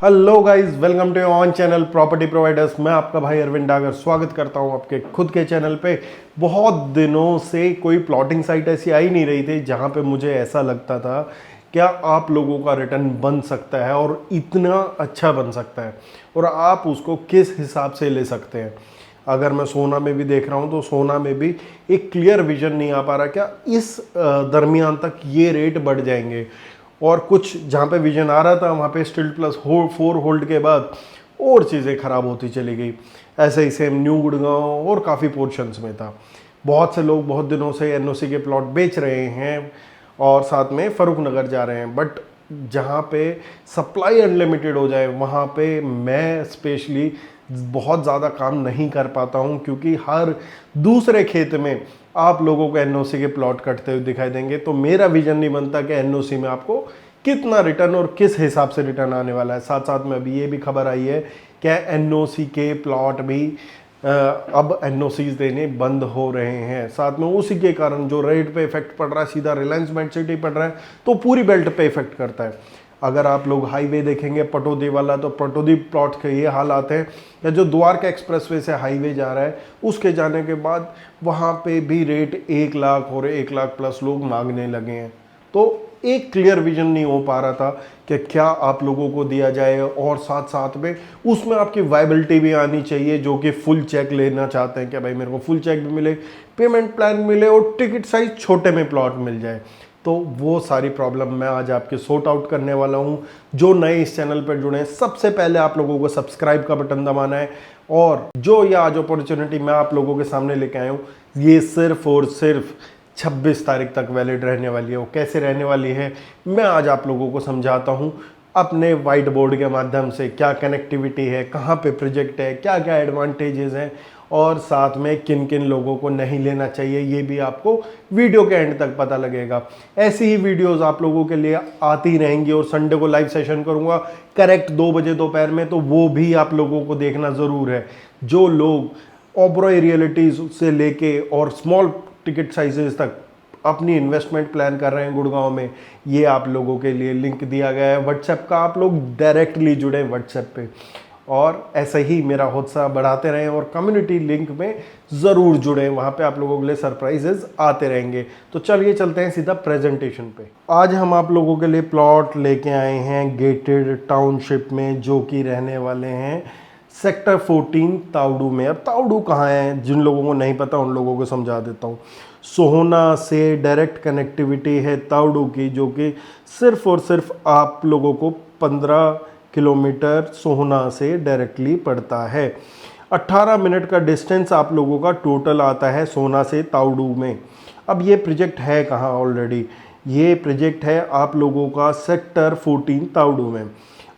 Hello guys, welcome to on channel property providers. मैं आपका भाई अरविंद डागर स्वागत करता हूं आपके खुद के चैनल पे। बहुत दिनों से कोई प्लॉटिंग साइट ऐसी आई नहीं रही थी जहां पे मुझे ऐसा लगता था क्या आप लोगों का रिटर्न बन सकता है और इतना अच्छा बन सकता है और आप उसको किस हिसाब से ले सकते हैं। अगर मैं सोना में भी देख रहा हूं तो सोना में भी एक क्लियर विजन नहीं आ पा रहा क्या इस दरमियान तक ये रेट बढ़ जाएंगे। और कुछ जहाँ पे विजन आ रहा था वहाँ पे स्टिल प्लस 4 होल्ड के बाद और चीज़ें ख़राब होती चली गई। ऐसे ही सेम न्यू गुड़गांव और काफ़ी पोर्शंस में था। बहुत से लोग बहुत दिनों से एनओसी के प्लॉट बेच रहे हैं और साथ में फरूख नगर जा रहे हैं, बट जहाँ पे सप्लाई अनलिमिटेड हो जाए वहाँ पे मैं स्पेशली बहुत ज़्यादा काम नहीं कर पाता हूँ, क्योंकि हर दूसरे खेत में आप लोगों को एनओसी के प्लॉट कटते हुए दिखाई देंगे। तो मेरा विजन नहीं बनता कि एनओसी में आपको कितना रिटर्न और किस हिसाब से रिटर्न आने वाला है। साथ साथ में अभी ये भी खबर आई है कि एनओसी के प्लॉट भी अब एनओसीज देने बंद हो रहे हैं। साथ में उसी के कारण जो रेट पे इफेक्ट पड़ रहा है सीधा रिलायंस मेट सिटी पड़ रहा है, तो पूरी बेल्ट पे इफेक्ट करता है। अगर आप लोग हाईवे देखेंगे पटौदी वाला, तो पटौदी प्लॉट के ये हाल आते हैं, या जो द्वारका एक्सप्रेसवे से हाईवे जा रहा है उसके जाने के बाद वहाँ पे भी रेट 1 लाख और 1 लाख प्लस लोग मांगने लगे हैं। तो एक क्लियर विजन नहीं हो पा रहा था कि क्या आप लोगों को दिया जाए, और साथ साथ में उसमें आपकी वायबिलिटी भी आनी चाहिए, जो कि फुल चेक लेना चाहते हैं कि भाई मेरे को फुल चेक भी मिले, पेमेंट प्लान मिले और टिकट साइज छोटे में प्लॉट मिल जाए। तो वो सारी प्रॉब्लम मैं आज आपके सॉर्ट आउट करने वाला हूँ। जो नए इस चैनल पर जुड़े हैं, सबसे पहले आप लोगों को सब्सक्राइब का बटन दबाना है, और जो ये आज अपॉर्चुनिटी मैं आप लोगों के सामने लेके आया हूँ ये सिर्फ और सिर्फ 26 तारीख तक वैलिड रहने वाली है। वो कैसे रहने वाली है मैं आज आप लोगों को समझाता हूँ अपने वाइट बोर्ड के माध्यम से। क्या कनेक्टिविटी है, कहाँ पे प्रोजेक्ट है, क्या क्या एडवांटेजेस हैं, और साथ में किन किन लोगों को नहीं लेना चाहिए, ये भी आपको वीडियो के एंड तक पता लगेगा। ऐसी ही वीडियोस आप लोगों के लिए आती रहेंगी, और संडे को लाइव सेशन करूंगा करेक्ट 2 बजे दोपहर में, तो वो भी आप लोगों को देखना ज़रूर है। जो लोग ओबरॉय रियलिटीज़ से लेके और स्मॉल टिकट साइजेस तक अपनी इन्वेस्टमेंट प्लान कर रहे हैं गुड़गांव में, ये आप लोगों के लिए लिंक दिया गया है व्हाट्सएप का। आप लोग डायरेक्टली जुड़े व्हाट्सएप पे, और ऐसे ही मेरा हौसला बढ़ाते रहें, और कम्युनिटी लिंक में ज़रूर जुड़ें, वहाँ पे आप लोगों के लिए सरप्राइजेज आते रहेंगे। तो चलिए चलते हैं सीधा प्रेजेंटेशन पे। आज हम आप लोगों के लिए प्लॉट लेके आए हैं गेटेड टाउनशिप में, जो कि रहने वाले हैं सेक्टर 14 तावड़ू में। अब तावड़ू कहाँ है, जिन लोगों को नहीं पता उन लोगों को समझा देता हूँ। सोहना से डायरेक्ट कनेक्टिविटी है तावड़ू की, जो कि सिर्फ और सिर्फ आप लोगों को 15 किलोमीटर सोहना से डायरेक्टली पड़ता है। 18 मिनट का डिस्टेंस आप लोगों का टोटल आता है सोहना से तावड़ू में। अब ये प्रोजेक्ट है कहाँ ऑलरेडी, ये प्रोजेक्ट है आप लोगों का सेक्टर 14 तावड़ू में।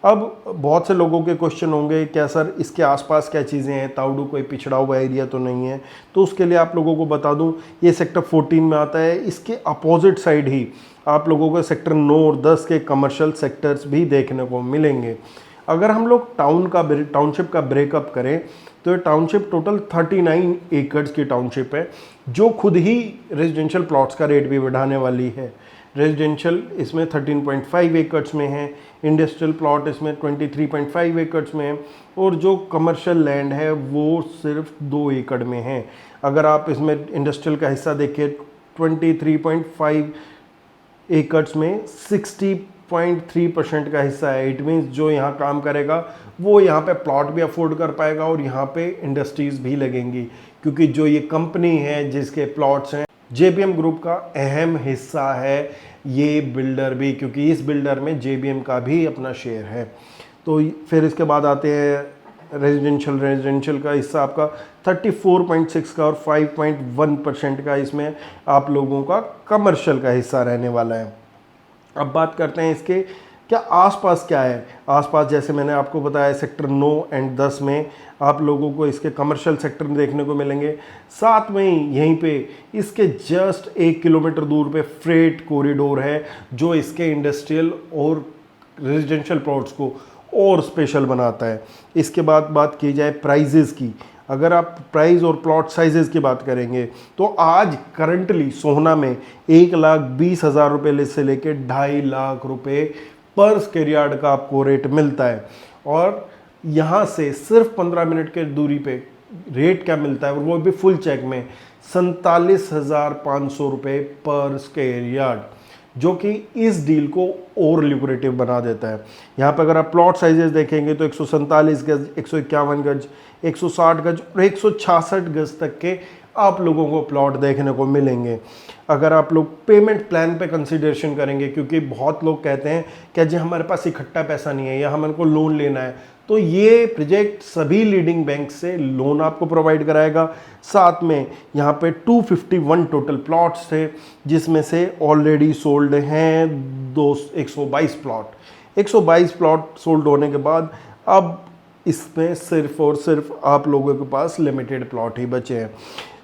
अब बहुत से लोगों के क्वेश्चन होंगे क्या सर इसके आसपास क्या चीज़ें हैं, तावड़ू कोई पिछड़ा हुआ एरिया तो नहीं है। तो उसके लिए आप लोगों को बता दूं ये सेक्टर 14 में आता है। इसके अपोजिट साइड ही आप लोगों को सेक्टर 9 और 10 के कमर्शियल सेक्टर्स भी देखने को मिलेंगे। अगर हम लोग टाउनशिप का ब्रेकअप करें तो ये टाउनशिप टोटल 39 एकड़ की टाउनशिप है, जो खुद ही रेजिडेंशियल प्लॉट्स का रेट भी बढ़ाने वाली है। रेजिडेंशियल इसमें 13.5 एकड़्स में है, इंडस्ट्रियल प्लॉट इसमें 23.5 एकड़्स में है, और जो कमर्शियल लैंड है वो सिर्फ 2 एकड़ में है। अगर आप इसमें इंडस्ट्रियल का हिस्सा देखिए 23.5 एकड़्स में 60.3% का हिस्सा है। इट मीन्स जो यहाँ काम करेगा वो यहाँ पे प्लॉट भी अफोर्ड कर पाएगा और यहाँ पे इंडस्ट्रीज भी लगेंगी, क्योंकि जो ये कंपनी है जिसके प्लॉट्स हैं जेबीएम ग्रुप का अहम हिस्सा है ये बिल्डर भी, क्योंकि इस बिल्डर में जेबीएम का भी अपना शेयर है। तो फिर इसके बाद आते हैं रेजिडेंशियल का हिस्सा आपका 34.6 का और 5.1% का इसमें आप लोगों का कमर्शियल का हिस्सा रहने वाला है। अब बात करते हैं इसके क्या आसपास क्या है। आसपास जैसे मैंने आपको बताया सेक्टर 9 एंड 10 में आप लोगों को इसके कमर्शियल सेक्टर देखने को मिलेंगे। साथ में ही यहीं पे इसके जस्ट 1 किलोमीटर दूर पे फ्रेट कॉरिडोर है, जो इसके इंडस्ट्रियल और रेजिडेंशियल प्लॉट्स को और स्पेशल बनाता है। इसके बाद बात की जाए प्राइजेस की, अगर आप प्राइस और प्लॉट साइजेस की बात करेंगे तो आज करंटली सोहना में 1,20,000 रुपये से लेकर 2.5 लाख रुपए पर स्क्वायर यार्ड का आपको रेट मिलता है। और यहाँ से सिर्फ 15 मिनट के दूरी पे रेट क्या मिलता है, और वो भी फुल चेक में 47,500 रुपये पर स्क्वायर यार्ड, जो कि इस डील को और ल्यूक्रेटिव बना देता है। यहाँ पर अगर आप प्लॉट साइजेस देखेंगे तो 147 गज, 151 गज, 160 गज और 166 गज तक के आप लोगों को प्लॉट देखने को मिलेंगे। अगर आप लोग पेमेंट प्लान पे कंसिडरेशन करेंगे, क्योंकि बहुत लोग कहते हैं कि जी हमारे पास इकट्ठा पैसा नहीं है या हमको लोन लेना है, तो ये प्रोजेक्ट सभी लीडिंग बैंक से लोन आपको प्रोवाइड कराएगा। साथ में यहाँ पे 251 टोटल प्लॉट्स थे, जिसमें से ऑलरेडी सोल्ड हैं 122 प्लॉट। 122 प्लॉट सोल्ड होने के बाद अब इसमें सिर्फ और सिर्फ आप लोगों के पास लिमिटेड प्लॉट ही बचे हैं।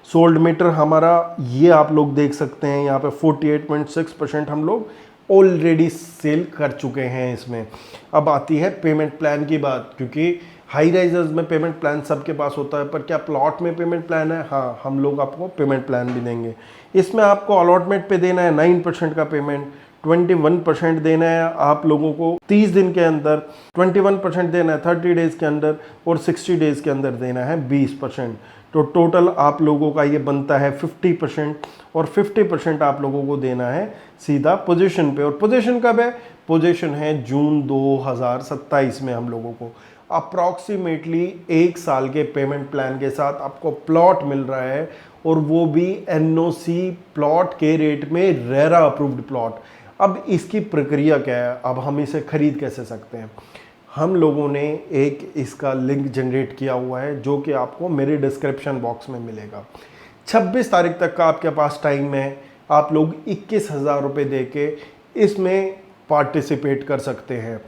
सोल्ड मीटर हमारा ये आप लोग देख सकते हैं, यहाँ पे 48.6% हम लोग ऑलरेडी सेल कर चुके हैं इसमें। अब आती है पेमेंट प्लान की बात, क्योंकि हाई राइजर्स में पेमेंट प्लान सबके पास होता है, पर क्या प्लॉट में पेमेंट प्लान है? हाँ, हम लोग आपको पेमेंट प्लान भी देंगे। इसमें आपको अलॉटमेंट पे देना है 9% का पेमेंट, 21% देना है आप लोगों को 30 दिन के अंदर, 21% देना है 30 डेज़ के अंदर, और 60 डेज़ के अंदर देना है 20%। तो टोटल आप लोगों का ये बनता है 50%, और 50% आप लोगों को देना है सीधा पोजीशन पे। और पोजीशन कब है? पोजीशन है जून 2027 में हम लोगों को अप्रॉक्सीमेटली 1 साल के पेमेंट प्लान के साथ आपको प्लॉट मिल रहा है, और वो भी एनओसी प्लॉट के रेट में, रेरा अप्रूव्ड प्लॉट। अब इसकी प्रक्रिया क्या है, अब हम इसे खरीद कैसे सकते हैं? हम लोगों ने एक इसका लिंक जनरेट किया हुआ है, जो कि आपको मेरे डिस्क्रिप्शन बॉक्स में मिलेगा। 26 तारीख तक का आपके पास टाइम है, आप लोग 21,000 रुपये दे के इसमें पार्टिसिपेट कर सकते हैं।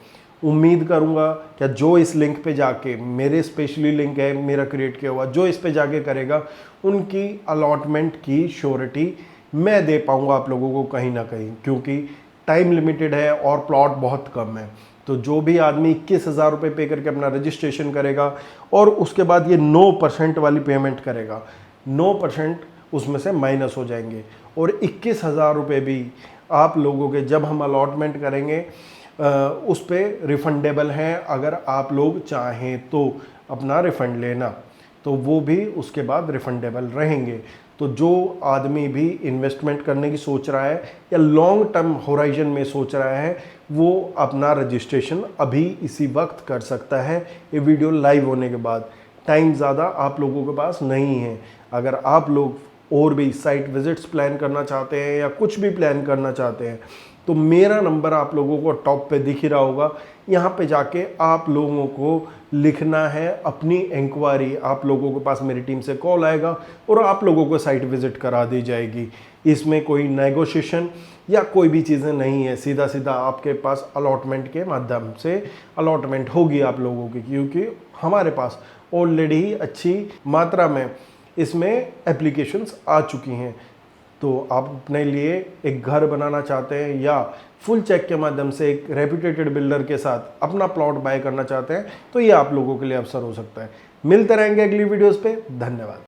उम्मीद करूंगा कि जो इस लिंक पे जाके, मेरे स्पेशली लिंक है मेरा क्रिएट किया हुआ, जो इस पे जाके करेगा उनकी अलॉटमेंट की श्योरिटी मैं दे पाऊंगा आप लोगों को कहीं ना कहीं, क्योंकि टाइम लिमिटेड है और प्लॉट बहुत कम है। तो जो भी आदमी 21,000 रुपये पे करके अपना रजिस्ट्रेशन करेगा और उसके बाद ये 9% वाली पेमेंट करेगा, 9% उसमें से माइनस हो जाएंगे, और 21,000 रुपये भी आप लोगों के जब हम अलॉटमेंट करेंगे उस पर रिफंडेबल हैं। अगर आप लोग चाहें तो अपना रिफ़ंड लेना, तो वो भी उसके बाद रिफंडेबल रहेंगे। तो जो आदमी भी इन्वेस्टमेंट करने की सोच रहा है या लॉन्ग टर्म होराइजन में सोच रहा है, वो अपना रजिस्ट्रेशन अभी इसी वक्त कर सकता है। ये वीडियो लाइव होने के बाद टाइम ज़्यादा आप लोगों के पास नहीं है। अगर आप लोग और भी साइट विजिट्स प्लान करना चाहते हैं या कुछ भी प्लान करना चाहते हैं, तो मेरा नंबर आप लोगों को टॉप पे दिख ही रहा होगा। यहाँ पे जाके आप लोगों को लिखना है अपनी इंक्वायरी, आप लोगों के पास मेरी टीम से कॉल आएगा और आप लोगों को साइट विजिट करा दी जाएगी। इसमें कोई नेगोशिएशन या कोई भी चीज़ें नहीं है, सीधा सीधा आपके पास अलॉटमेंट के माध्यम से अलॉटमेंट होगी आप लोगों की, क्योंकि हमारे पास ऑलरेडी अच्छी मात्रा में इसमें एप्लीकेशंस आ चुकी हैं। तो आप अपने लिए एक घर बनाना चाहते हैं या फुल चेक के माध्यम से एक रेप्यूटेड बिल्डर के साथ अपना प्लॉट बाय करना चाहते हैं, तो ये आप लोगों के लिए अवसर हो सकता है। मिलते रहेंगे अगली वीडियोस पे। धन्यवाद।